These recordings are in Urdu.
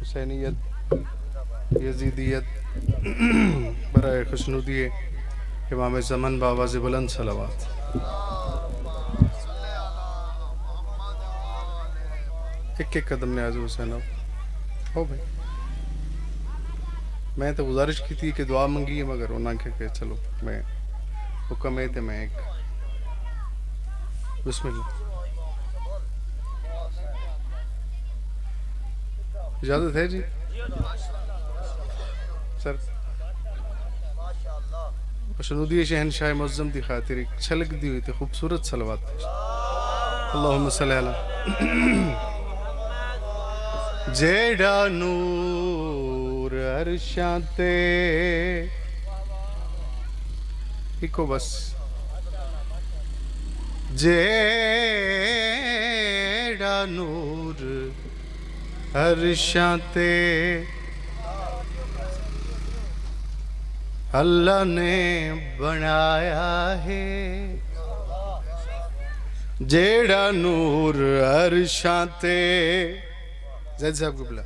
حسینیت یزیدیت برائے خوشنودی امام زمن بآواز بلند صلوات۔ ایک قدم نیاز حسین ہو بھائی، میں تو گزارش کی تھی کہ دعا منگی ہے، مگر انہوں نے کہ چلو میں حکم ہے تو میں ایک بسم اللہ اجازت ہے جی سر۔ خوشنودی شہنشاہ معظم دی خاطر ایک چھلک دی ہوئی تھی خوبصورت صلوات۔ اللہم صلی اللہ جیڑا نور عرشاں تے ایکو بس جیڑا نور عرشاں تے اللہ نے بنایا ہے، جیڑا نور عرشاں تے زید صاحب کو بلا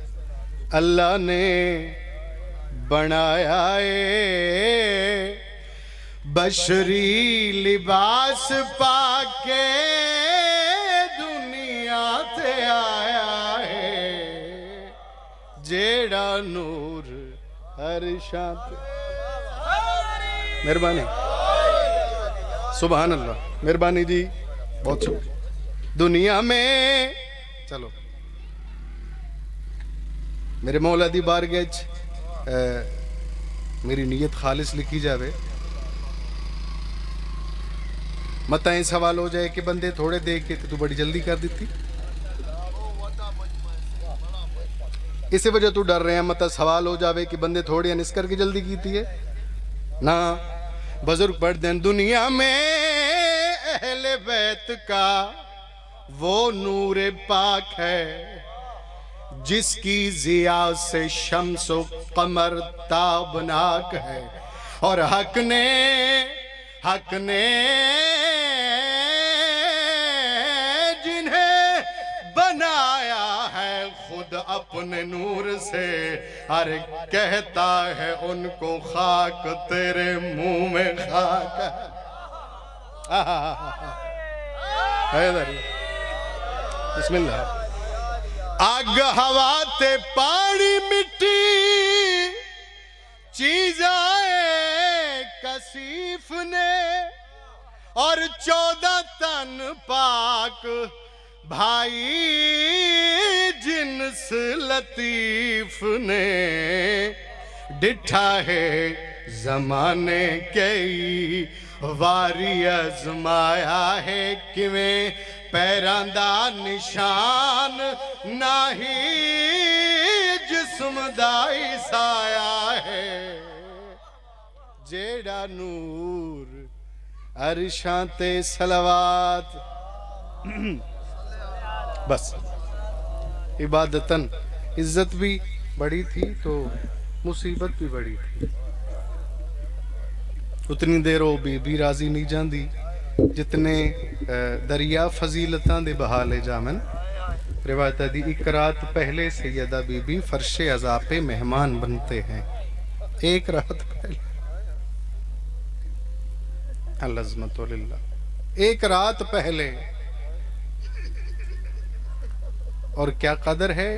اللہ نے بنایا ہے، بشری لباس پا کے دنیا تے آیا ہے، جیڑا نور عرشاں تے۔ مہربانی سبحان اللہ، مہربانی جی، بہت شکریہ۔ دنیا میں چلو میرے مولا دی بارگاہ میری نیت خالص لکھی جاوے، متائیں سوال ہو جائے کہ بندے تھوڑے دے کے تو بڑی جلدی کر دیتی، اسی وجہ تو ڈر رہے ہیں متا سوال ہو جاوے کہ بندے تھوڑے ہیں اس کر کے جلدی کیتی ہے نا۔ بزرگ پڑھ دیں دنیا میں اہل بیت کا وہ نور پاک ہے، جس کی ضیاء سے شمس و قمر تابناک ہے، اور حق نے جنہیں بنایا ہے خود اپنے نور سے، ارے کہتا ہے ان کو خاک تیرے منہ میں خاک ہے۔ بسم اللہ۔ آگ ہوا تے پانی مٹی چیزائے کثیف نے، اور 14 تن پاک بھائی جنس لطیف نے، ڈٹھا ہے زمانے کئی واری ازمایا ہے، کیویں پیراں دا نشان ناہی جسم دا سایہ ہے، جیڑا نور عرشاں تے صلوات۔ بس عبادتاً عزت بھی بڑی تھی تو مصیبت بھی بڑی تھی، اتنی دیر وہ بی راضی نہیں جاندی جتنے دریا فضیلتاں دے بحالے جامن۔ روایت دی ایک رات پہلے سیدہ بی بی فرش عزا پہ مہمان بنتے ہیں، ایک رات پہلے، العظمت للہ، ایک رات پہلے، اور کیا قدر ہے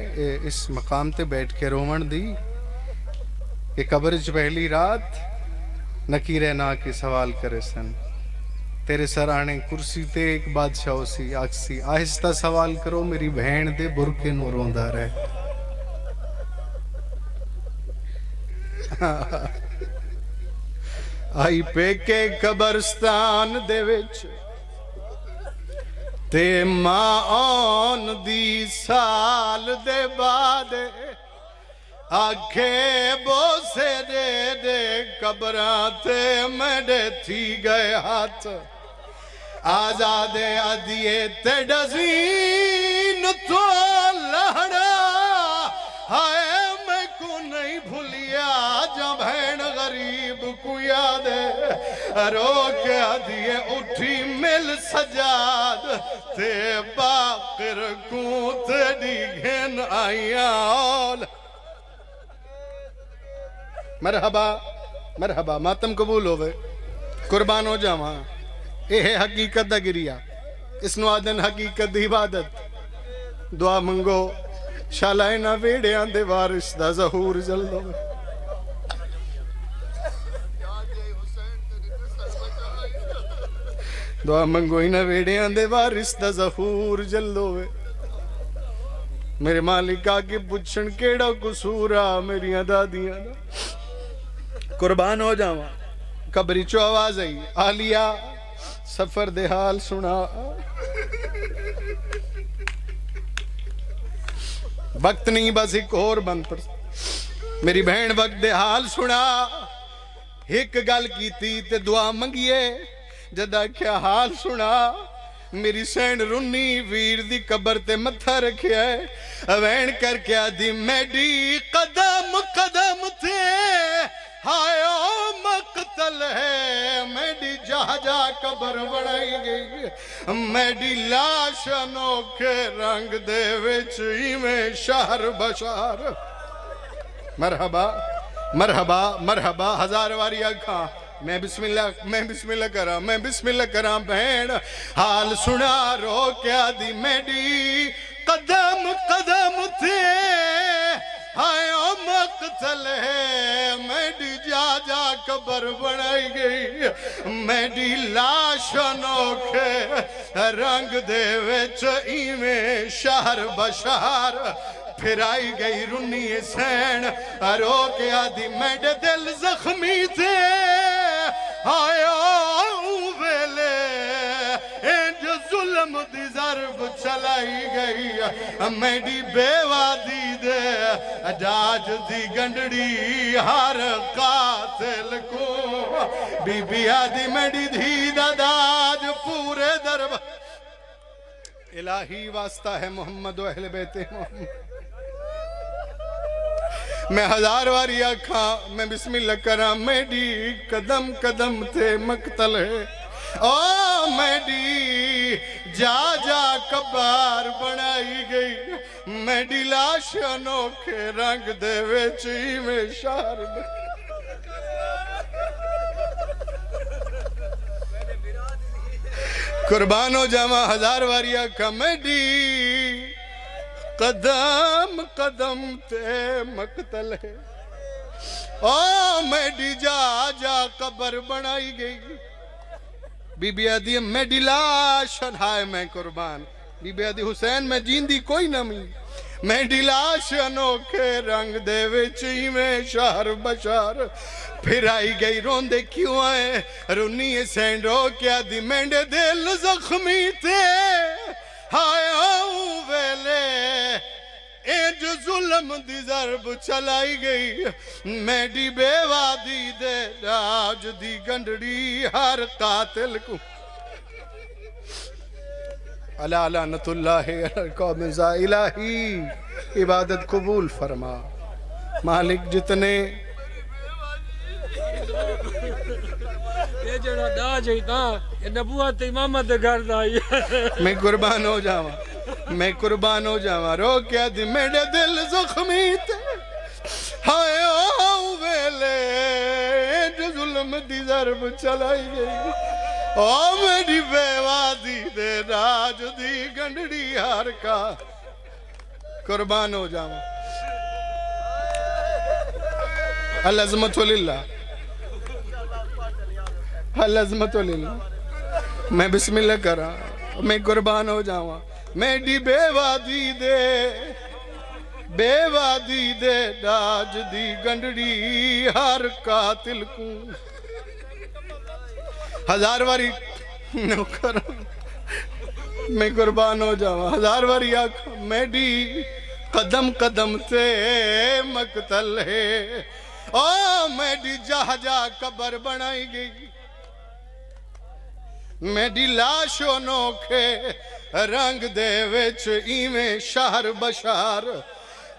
اس مقام تے بیٹھ کے رومن دی کہ قبر چ پہلی رات نکیرے نا کے سوال کرے سن، تیرے سرانے کرسی تے ایک بادشاہ سی آکسی آہستہ سوال کرو میری بہن دے برکے نو روندا رہے۔ آئی پہ کے قبرستان دے وچ تے ماں آن دی سال دے بعد، آکھے بوسے دے دے قبراں تے میڈے تھی گئے ہاتھ، آزادے آدھیے تے ڈزین تو لہڑا، ہائے میں کو نہیں بھولیا جب بہن غریب کو یاد ہے، رو کے آدھیے اٹھی مل سجاد تے باقر کو تیری گھن آئیاں مرحبا مرحبا ماتم قبول ہوئے قربان ہو جاواں یہ ہے حقیقت دا گریا اس نو آدن حقیقت دی عبادت دعا منگو شالائے نہ ویڑیاں دے وارث دا ظہور جلد ہوئے دعا منگو ہی نہ ویڑیاں دے وارث دا ظہور جلد ہوئے میرے مالک آگے پوچھن کیڑا قصورا میریاں دادیاں دا قربان ہو جاواں قبری چو آواز آئی آلیا سفر دے حال سنا وقت نہیں بس ایک اور بند پر میری بہن وقت دے حال سنا ایک گل کی تھی تے دعا منگیے جدا کیا حال سنا میری سین رنی ویر دی قبر تے متھا رکھیا ہے اوین کر کیا دی میڈی قدم قدم تے ہائیو مقتل ہے میڈی جا جا قبر بڑھائی گئی میڈی لاش انوکھے رنگ دے وچ میں شہر بشار مرحبا مرحبا مرحبا ہزار واری آکھاں میں بسم اللہ کراں بہن حال سنا رو کیا دی میڈی قدم قدم تھے ہائے او مقتل ہے میڈی جا جا قبر بنائی گئی میڈی لاش انوکھے رنگ دے وچ ایویں شہر بشار پھر آئی گئی رنی سین رو کیا دی میڈے دل زخمی تھے آیا ویلے انج ظلم دی ضرب چلائی گئی میڈی بیوادی دے جاج دی گنڈڑی ہر قاتل کو بی بی آدھی میڈی دھی داج پورے درب الہی واسطہ ہے محمد و اہل بیت محمد میں ہزار واری آکھاں میں بسم اللہ کراں میڈی قدم قدم تے مقتل ہے او میڈی جا جا قبر بنائی گئی میڈی لاش انوکھے رنگ دے وچی میں شہر قربان ہو جاواں ہزار واری آکھاں میڈی قدم قدم تے مقتل ہے او میڈی جا جا قبر بنائی گئی بی بی آدھی میڈی لاش ہائے میں قربان بی بی آدھی حسین میں جیندی کوئی نمی میڈی لاش انوکھے رنگ دے وچی میں شہر بشار پھر آئی گئی روندے کیوں آئے رنی سین رو کیا دی میڈے دل زخمی تھے ہائے او ویلے انج ظلم دی ضرب چلائی گئی میڈی بیوادی دے راج دی گنڈڑی ہر قاتل کو علا لعنت اللہ قوم زا الہی عبادت قبول فرما مالک جتنے یہ جڑا دا جائیتا یہ نبوت امامت گھر دائی میں قربان ہو جاواں میں قربان ہو جاواں رو کیا دی میرے دل زخمی تے ہائے او ویلے جو ظلم دی ضرب چلائی گئی او میری بیوادی دے راج دی گنڈڑی ہار کا قربان ہو جاواں العظمت للہ العظمت للہ میں بسم اللہ کراں میں قربان ہو جاواں میری بیوادی دے راج دی گنڈڑی ہر قاتل کو ہزار واری نو کراں میں قربان ہو جاواں ہزار واری آکھ میری قدم قدم تے مقتل ہے او میری جا جا قبر بنائی گئی میری لاشو نوکھے رنگ دے وچ ایویں شہر بشار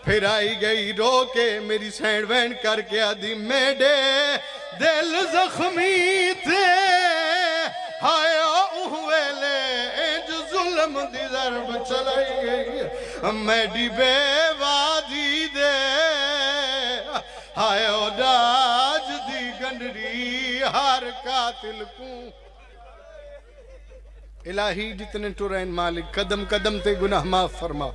پھر آئی گئی رو کے میری سینڈ وینڈ کر کے آدھی میڈے دل زخمی تھے ہائے اوہویلے جو ظلم دی ضرب چلائی گئی میڈی بے وادی دے ہائے او دا ہر قاتل کو الہی جتنے ٹرین مالک قدم قدم تے گناہ معاف فرما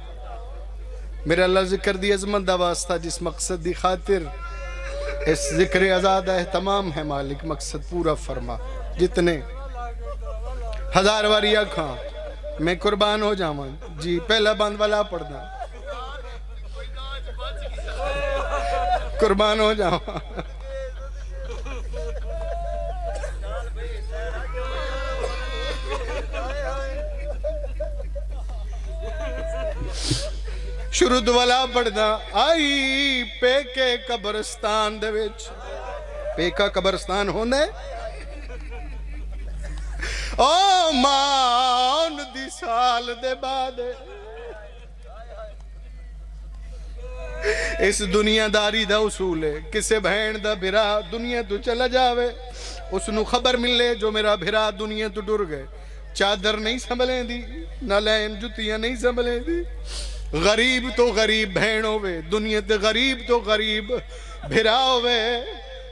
میرا اللہ ذکر دی عظمت دا واسطہ جس مقصد دی خاطر اس ذکر آزاد اہتمام ہے مالک مقصد پورا فرما جتنے ہزار واری آکھاں میں قربان ہو جاواں جی پہلا بند والا پڑھنا قربان ہو جاواں شروع والا پڑھنا آئی پے کے قبرستان دے وچ پے کا قبرستان ہوندے او مان دی سال دے بعد اس دنیا داری دا اصول ہے کسے بہن دا بھرا دنیا تو چلا جاوے اس نو خبر ملے جو میرا بھرا دنیا تو ڈر گئے چادر نہیں سنبھلیں دی نہ لین جتیاں نہیں سنبھلیں دی غریب تو غریب بہن ہوئے دنیا تے غریب تو غریب بھرا ہوئے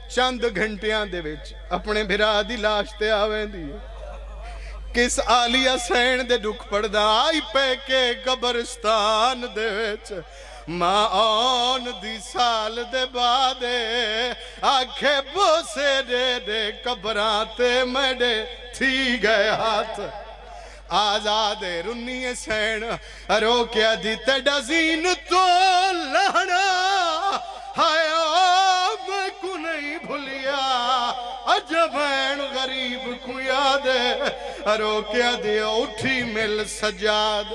چند گھنٹیاں دے وچ اپنے بھرا دی لاش تے آویں دی کس آلیہ سین دے دکھ پڑدا آئی پے کے قبرستان دے وچ ماں آن دی سال دے بعد آکھے بوسے دے قبراں تے میڈے تھی گئے ہاتھ آزاد رنی سین رو کیا دی تیڈا زین تو لہنا ہایا میں کو نہیں بھولیا عجبین غریب کو یاد رو کیا دی اٹھی مل سجاد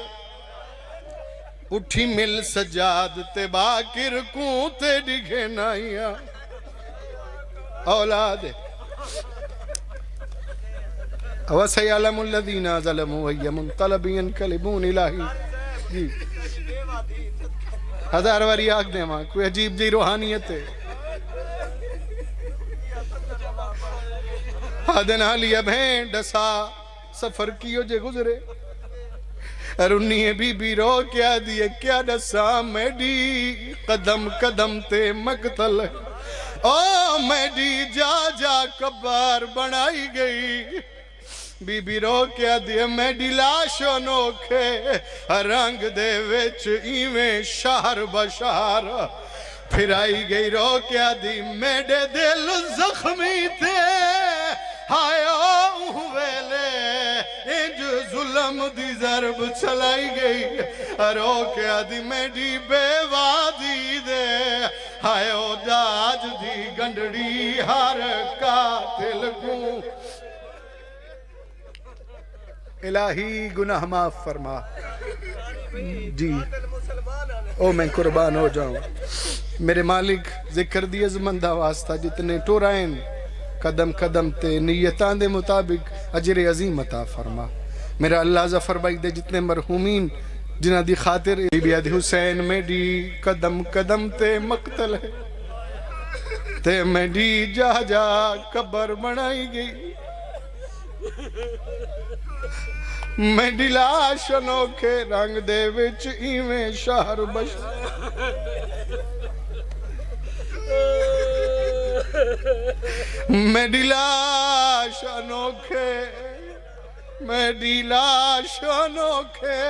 اٹھی مل سجاد تے باکر کو تے ڈگے نائیا اولاد وَسَيَعْلَمُ الَّذِينَ ظَلَمُوا وَهِيَ مُنْقَلَبٌ يَنْقَلِبُونَ إِلَيْهِ جی ہزار واری آگ دے ماں کوئی عجیب جی روحانیت ہے ہادن حالی بھین ڈسا سفر کیو جے گزرے رنی بی بی رو کیا دیئے کیا ڈسا میڈی قدم قدم تے مقتل او میڈی جا جا کبار بنائی گئی بی بی رو کیا دیئے میڈی لاشو نوکھے رنگ دے وچ ایویں شہر بشہر پھر آئی گئی رو کیا دی میڈے دل زخمی تھے ہائے ویلے انج ظلم دی ضرب چلائی گئی رو کیا دی میڈی بے وادی دے ہائے او داج دی گنڈڑی ہر قاتل کو الہی گناہ معاف فرما جی او میں قربان ہو جاؤں میرے مالک ذکر دی عظمت دا واسطہ جتنے ٹورائن قدم قدم تے نیتان دے مطابق اجر عظیم عطا فرما میرا اللہ ظفر بھائی دے جتنے مرحومین جنہ دی خاطر بی بی عدی حسین میڈی قدم قدم تے مقتل ہے تے میڈی جا جا قبر بنائی گئی میڈی لاش انوکھے رنگ دے وچ ایویں شہر میڈی لاش انوکھے میڈی لاش انوکھے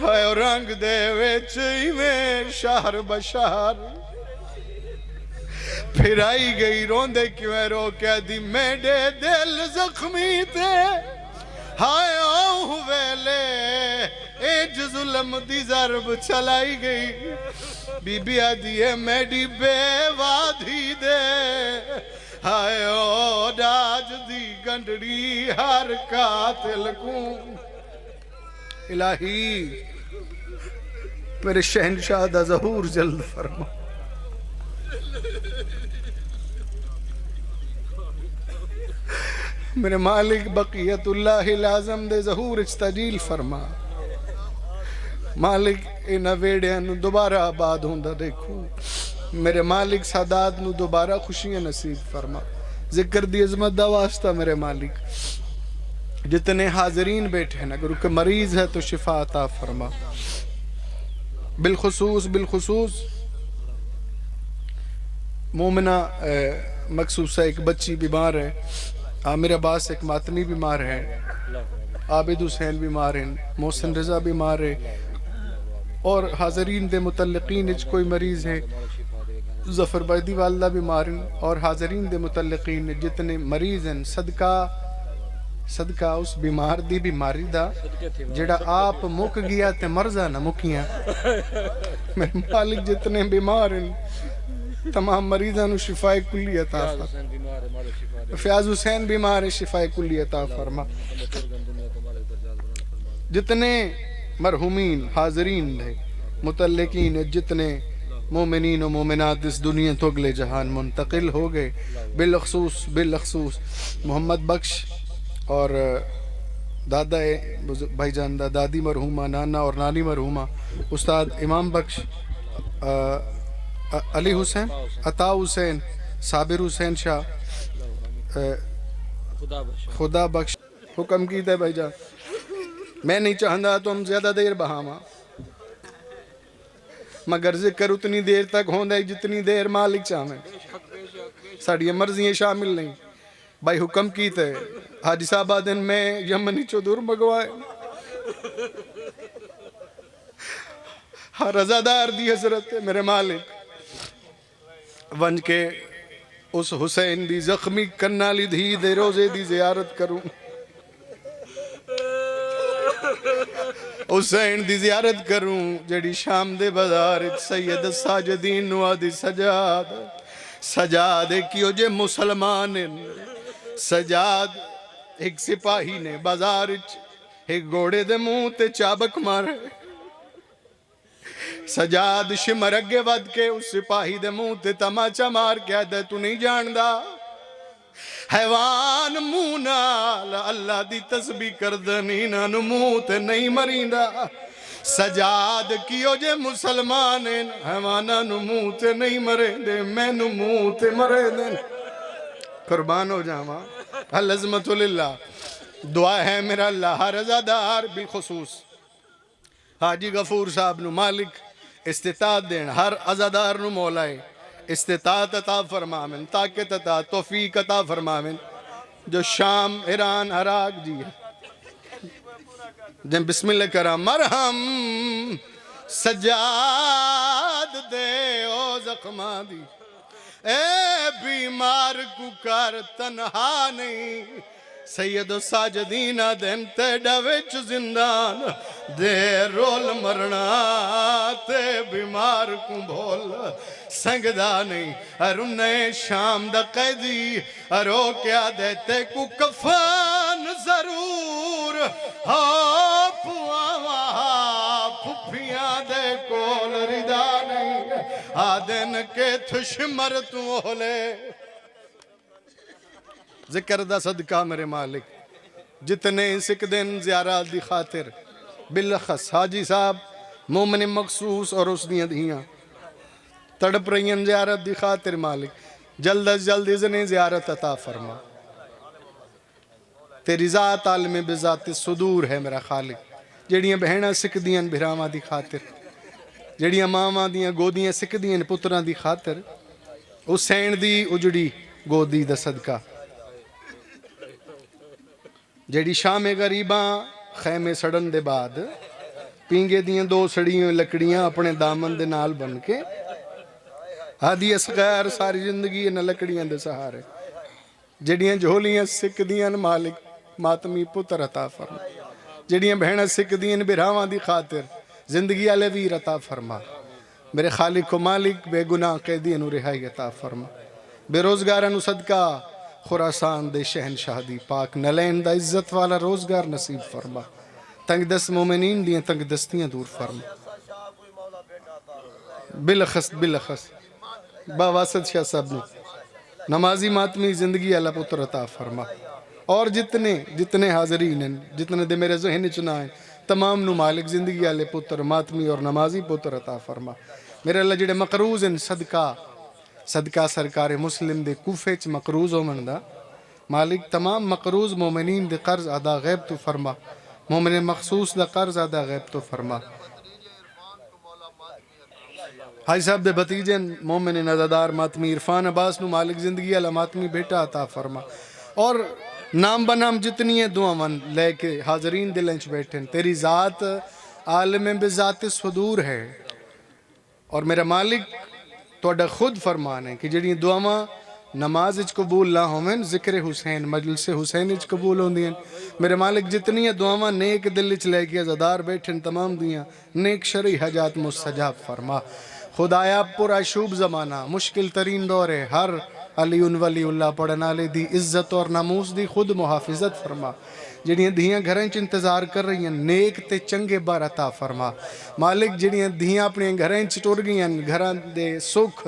ہائے رنگ دے وچ ایویں شہر بشہر پھر آئی گئی روندے کیوں رو کیا دی میڈے دل زخمی تے ہائے آؤں ویلے ایج ظلم دی ضرب چلائی گئی بی بی آدھی میڈی بے وادھی دے ہائے او ڈاج دی گنڈڑی ہر قاتل کو الہی میرے شہنشاہ دا ظہور جلد فرما میرے مالک بقیت اللہ لازم دے ظہور اجتجیل فرما مالک انہ ویڑیاں نو دوبارہ آباد ہوندہ دیکھو میرے مالک سادات نو دوبارہ خوشیاں نصیب فرما ذکر دی عظمت دا واسطہ میرے مالک جتنے حاضرین بیٹھے ہیں اگر کوئی مریض ہے تو شفا عطا فرما بالخصوص مومنہ مقصوصہ ایک بچی بیمار ہے، عامر عباس ایک ماتمی بیمار ہے، عابد حسین بیمار ہیں، محسن رضا بیمار ہے، اور حاضرین دے متعلقین اچ کوئی مریض ہے، ظفر بیدی والدہ بیمار ہیں، اور حاضرین دے متعلقین جتنے مریض ہیں، صدقہ اس بیمار دی بیماری دا جڑا آپ مک گیا تے مرضا نہ مکیاں. میرے مالک جتنے بیمار ہیں تمام مریضاں نو شفاء کلی عطا فرما. فیاض حسین بیمار ہے، شفاء کلی عطا فرما. جتنے مرحومین حاضرین ہے متعلقین جتنے مومنین و مومنات اس دنیا تو اگلے جہان منتقل ہو گئے، بالخصوص محمد بخش اور دادا بھائی جان دادی مرحومہ، نانا اور نانی مرحومہ، استاد امام بخش، علی حسین، عطا حسین، صابر حسین شاہ، خدا بخش. حکم کیتا ہے بھائی جان، میں نہیں چاہتا تو ہم زیادہ دیر بہاما، مگر ذکر اتنی دیر تک ہوندہ ہے جتنی دیر مالک چاہیں. ساڑھی مرضیاں شامل نہیں. بھائی حکم کیتا ہے حاجی صاحب دن میں یمنی چودور مگوائے، ہر رضادار دی حضرت ہے میرے مالک ونج کے اس حسین دی زخمی کنالی دھی دے روزے دی زیارت کروں، حسین دی زیارت کروں جڑی شام دے بازار سید ساجدین نوا دی سجاد کیو جے مسلمان سجاد ایک سپاہی نے بازار ایک گوڑے دے منہ تے چابک مارے، سجاد شمر اگے ود کے اس سپاہی دے منہ تے تماچا مار کے دے تو نہیں جاندہ حیوان منہ نال اللہ دی تسبیح کردنی نانو منہ تے نہیں مریندہ. سجاد کیو جے مسلمان حیوانہ نو منہ تے نہیں مرے دے، میں نو منہ تے مرے دے. قربان ہو جاما العظمت للہ. دعا ہے میرا اللہ رضادار بالخصوص حاجی غفور صاحب نو مالک استطاعت دین، ہر عزادار نو مولائے استطاعت عطا فرمامن، طاقت عطا توفیق عطا فرمامن. جو شام ایران عراق جی جن بسم اللہ کرام مرہم سجاد دے او زخمہ دی، اے بیمار کو کر تنہا نہیں، سید و ساجدین دن تے ڈوچ زندان دے رول مرنا تے بیمار کو بھول سنگدہ نہیں. ارنے شام دا قیدی ارو کیا دیتے کو کفن ضرور پھپیاں دے کول ردا نہیں آدن کے تھشمر تو ہولے. ذکر دا صدقہ میرے مالک جتنے سکھ دن زیارات دی خاطر بالخص حاجی صاحب مومن مخصوص اور اس دیاں دھیاں تڑپ رہی ہیں زیارت دی خاطر مالک جلد از جلد اذن زیارت عطا فرما. تیری ذات عالم بذات صدور ہے میرا خالق. جڑیاں بہناں سکھ دیاں بھراواں دی خاطر، جڑیاں ماواں دیاں گودیاں سکھ دیاں پتراں دی خاطر، حسین دی اجڑی گودی دا صدقہ جڑی شام غریباں خیمے سڑن دے بعد پینگے دیاں دو سڑیاں لکڑیاں اپنے دامن دے نال بن کے ہادی اصغیر ساری زندگی انہاں لکڑیاں دے سہارے جڑیاں جھولیاں سکھ دیاں مالک ماتمی پتر عطا فرما. جڑیاں بہناں سکھ دیاں بھراواں دی خاطر زندگی والے ویر عطا فرما. میرے خالق و مالک بے گناہ قیدیاں نو رہائی عطا فرما. بے روزگاراں نو صدقہ خراسان دے شہنشاہ دی پاک نلین دا عزت والا روزگار نصیب فرما. تنگ دست مومنین دیاں تنگ دستیاں دور فرما. بالخص باواسط شاہ صاحب نے نمازی ماتمی زندگی اللہ پتر عطا فرما. اور جتنے حاضرین ہیں جتنے دے میرے ذہن چنا ہیں تمام نو مالک زندگی والے پتر ماتمی اور نمازی پتر عطا فرما. میرے اللہ جڑے مقروض ہیں صدقہ سرکار مسلم دے کوفے چ مقروض ہو مندا مالک تمام مقروض مومنین دے قرض ادا غیب تو فرما. مومن مخصوص دا قرض ادا غیب تو فرما. حاج صاحب دے بھتیجے مومن نظردار ماتمی عرفان عباس نو مالک زندگی علا ماتمی بیٹا عطا فرما. اور نام بنام جتنی دعاواں لے کے حاضرین دلنچ بیٹھن. تیری ذات عالم بذات صدور ہے اور میرا مالک توڑا خود فرمان ہے کہ جڑی دعاواں نماز اچ قبول نہ ہومن ذکر حسین مجلس حسین اچ قبول ہوندیاں. میرے مالک جتنی دعاواں نیک دل اچ لے کے عزادار بیٹھن تمام دیاں نیک شرعی حاجات مستجاب فرما. خدایا پر عشوب زمانہ مشکل ترین دور ہے. ہر علی ولی اللہ پڑھنا لے دی عزت اور ناموس دی خود محافظت فرما. جڑیاں دھیاں گھراں چ انتظار کر رہی ہیں نیک تے چنگے بار عطا فرما. مالک جڑیاں دھیاں اپنے گھراں چ ٹر گئیاں گھراں دے سکھ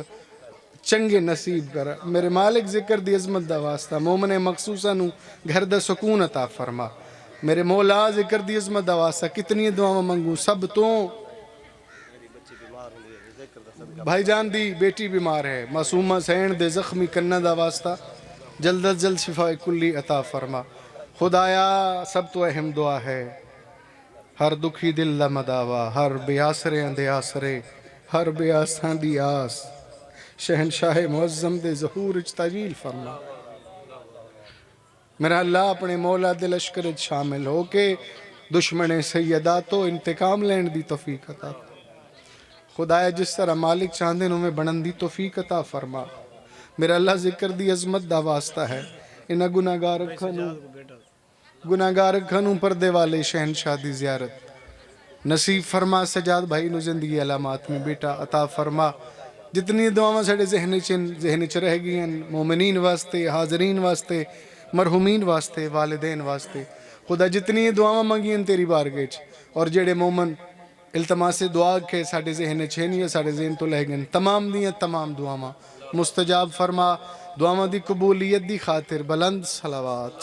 چنگے نصیب کر. میرے مالک ذکر دی عظمت دا واسطہ مومن مخصوصا نو گھر دا سکون عطا فرما. میرے مولا ذکر دی عظمت دا واسطہ کتنی دعاواں منگوں سب تو. بھائی جان دی بیٹی بیمار ہے معصومہ سین دے زخمی کنہ دا واسطہ جلد از جلد شفا کلی عطا فرما. خدایا سب تو اہم دعا ہے ہر دکھی دل دا مداوا ہر بے آسرے دے آسرے ہر بے آساں دی آس شہنشاہ معظم دے ظہور اچ تاجیل فرما. میرا اللہ اپنے مولا دے لشکر اچ شامل ہو کے دشمن سیدہ تو انتقام لین دی توفیق عطا. خدایا جس طرح مالک چاندے نو میں بنن دی توفیق عطا فرما. میرا اللہ ذکر دی عظمت دا واسطہ ہے انہاں گناہگار کھنوں پردے والے شہنشاہ دی زیارت نصیب فرما. سجاد بھائی نو زندگی علامات میں بیٹا عطا فرما. جتنی دعاواں ساڑے ذہن چ رہ گئی ہیں مومنین واسطے حاضرین واسطے مرحومین واسطے والدین واسطے. خدا جتنی دعاواں منگی ہیں تیری بارگاہ چ اور جڑے مومن التماس دعا کے ساڑے ذہن چھینی ہے ساڑے ذہن تو لہ گئے تمام دیاں تمام دعاواں مستجاب فرما. دعاواں دی قبولیت دی خاطر بلند صلوات.